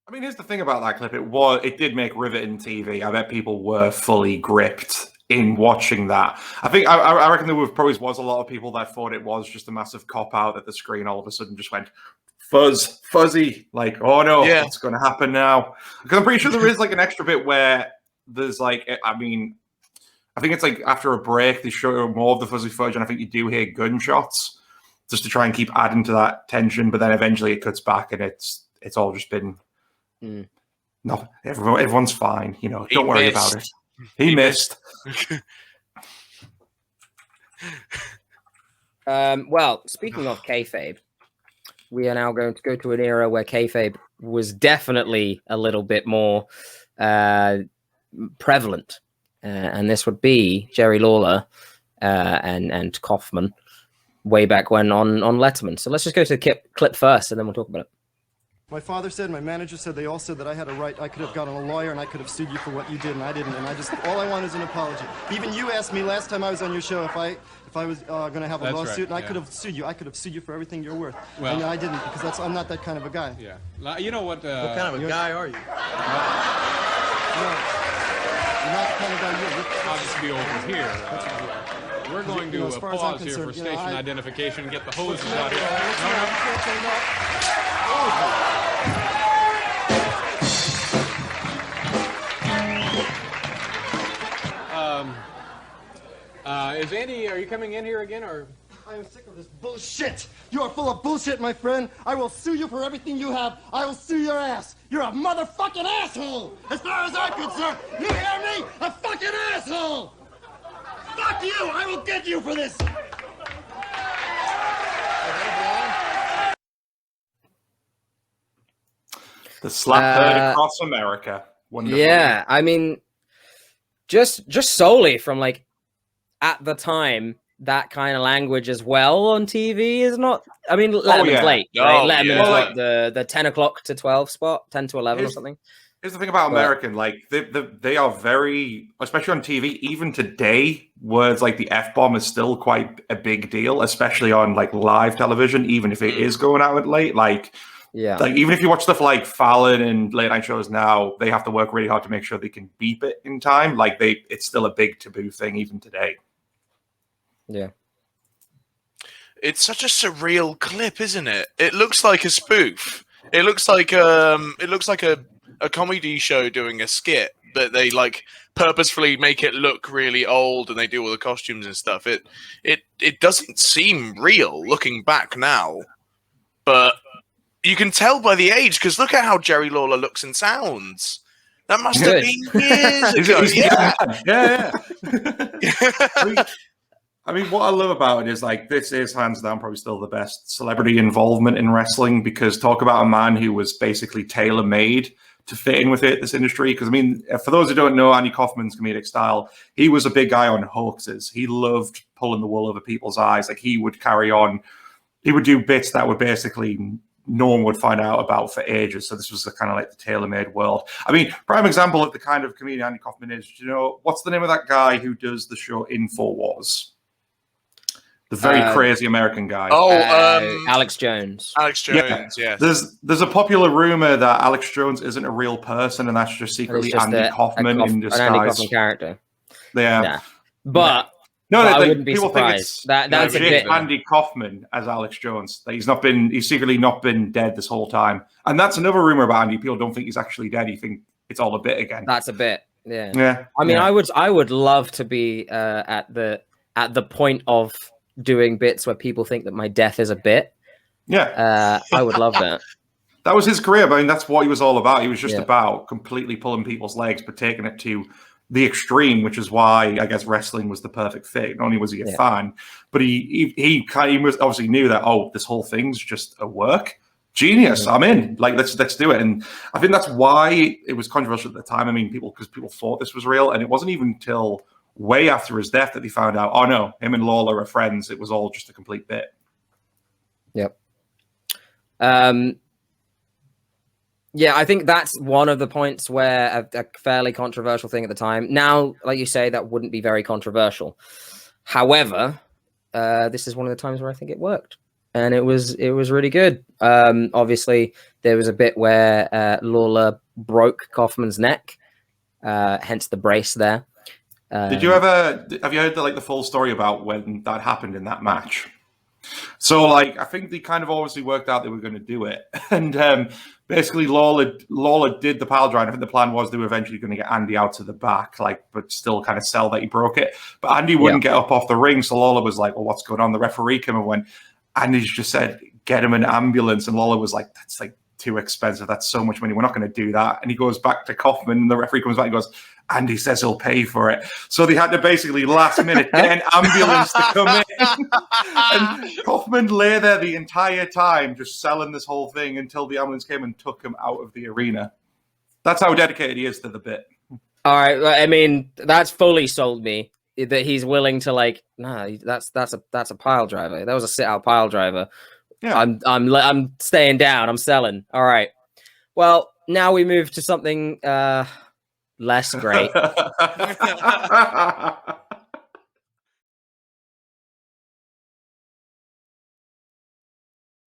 I mean, here's the thing about that clip. It did make riveting TV. I bet people were fully gripped in watching that. I reckon there probably was a lot of people that thought it was just a massive cop out that the screen all of a sudden just went fuzzy, like, oh no, what's going to happen now? Because I'm pretty sure there is like an extra bit where there's like, I mean, I think it's like after a break they show more of the fuzzy fudge, and I think you do hear gunshots just to try and keep adding to that tension. But then eventually it cuts back, and it's all just been. No, everyone's fine. You know, don't worry about it. He missed. Well, speaking of kayfabe, we are now going to go to an era where kayfabe was definitely a little bit more prevalent, and this would be Jerry Lawler and Kaufman way back when on Letterman. So let's just go to the clip first, and then we'll talk about it. My father said, my manager said, they all said that I had a right, I could have gotten a lawyer and I could have sued you for what you did, and I didn't, and all I want is an apology. Even you asked me last time I was on your show if I was going to have a lawsuit, and I could have sued you. I could have sued you for everything you're worth. Well, and I didn't, because I'm not that kind of a guy. Yeah. You know what? What kind of a guy are you? No, you're not the kind of guy I'll just be over here. We're going to pause here for station identification and get the hoses out here. Is Andy, are you coming in here again, or? I am sick of this bullshit. You are full of bullshit, my friend. I will sue you for everything you have. I will sue your ass. You're a motherfucking asshole. As far as I'm concerned, you hear me? A fucking asshole. Fuck you. I will get you for this. The slap heard across America. Wonderful. Yeah, I mean, just solely from like at the time, that kind of language as well on TV is not. I mean, Letterman's late. Right? Letterman's like the 10 o'clock to 12 spot, 10 to 11 or something. Here's the thing about American, like they are very, especially on TV, even today, words like the F-bomb is still quite a big deal, especially on like live television, even if it is going out at late. Like, like even if you watch stuff like Fallon and late night shows now, they have to work really hard to make sure they can beep it in time. Like it's still a big taboo thing even today. Yeah. It's such a surreal clip, isn't it? It looks like a spoof. It looks like a comedy show doing a skit, but they like purposefully make it look really old, and they do all the costumes and stuff. It doesn't seem real looking back now, but you can tell by the age, because look at how Jerry Lawler looks and sounds. That must have been years ago. Yeah. I mean, what I love about it is like this is hands down probably still the best celebrity involvement in wrestling, because talk about a man who was basically tailor-made to fit in with this industry. Because I mean, for those who don't know Andy Kaufman's comedic style, he was a big guy on hoaxes. He loved pulling the wool over people's eyes. Like he would carry on, he would do bits that would basically no one would find out about for ages. So this was kind of like the tailor-made world. I mean, prime example of the kind of comedian Andy Kaufman is, you know, what's the name of that guy who does the show InfoWars? The very crazy American guy. Alex Jones. Alex Jones, yeah. There's a popular rumor that Alex Jones isn't a real person, and that's just secretly Andy Kaufman in disguise. An Andy Kaufman character. Yeah. But I wouldn't be surprised. That's a bit. Andy Kaufman as Alex Jones. He's secretly not been dead this whole time. And that's another rumor about Andy. People don't think he's actually dead. You think it's all a bit again. That's a bit. Yeah. I mean, I would love to be at the point of doing bits where people think that my death is a bit. I would love that. That was his career. I mean, that's what he was all about. He was just about completely pulling people's legs, but taking it to the extreme, which is why I guess wrestling was the perfect fit. Not only was he a fan, but he obviously knew that, this whole thing's just a work. Genius. I'm in. Like, let's do it. And I think that's why it was controversial at the time. I mean, because people thought this was real, and it wasn't even until way after his death that they found out, oh no, him and Lawler are friends. It was all just a complete bit. Yep. I think that's one of the points where a fairly controversial thing at the time. Now, like you say, that wouldn't be very controversial. However, this is one of the times where I think it worked. and it was really good. Obviously, there was a bit where Lawler broke Kaufman's neck, hence the brace there. Have you heard the full story about when that happened in that match? So, like, I think they kind of obviously worked out they were going to do it, and basically Lawler did the pile driver. I think the plan was they were eventually going to get Andy out to the back, like, but still kind of sell that he broke it. But Andy wouldn't get up off the ring, so Lawler was like, "Well, what's going on?" The referee came and went. Andy's just said, "Get him an ambulance," and Lawler was like, "That's like too expensive. That's so much money. We're not going to do that." And he goes back to Kaufman, and the referee comes back and goes, "Andy says he'll pay for it." So they had to basically last minute get an ambulance to come in. And Kaufman lay there the entire time just selling this whole thing until the ambulance came and took him out of the arena. That's how dedicated he is to the bit. All right. I mean, that's fully sold me that he's willing to, like, that's a pile driver. That was a sit-out pile driver. Yeah. I'm staying down. I'm selling. All right. Well, now we move to something less great.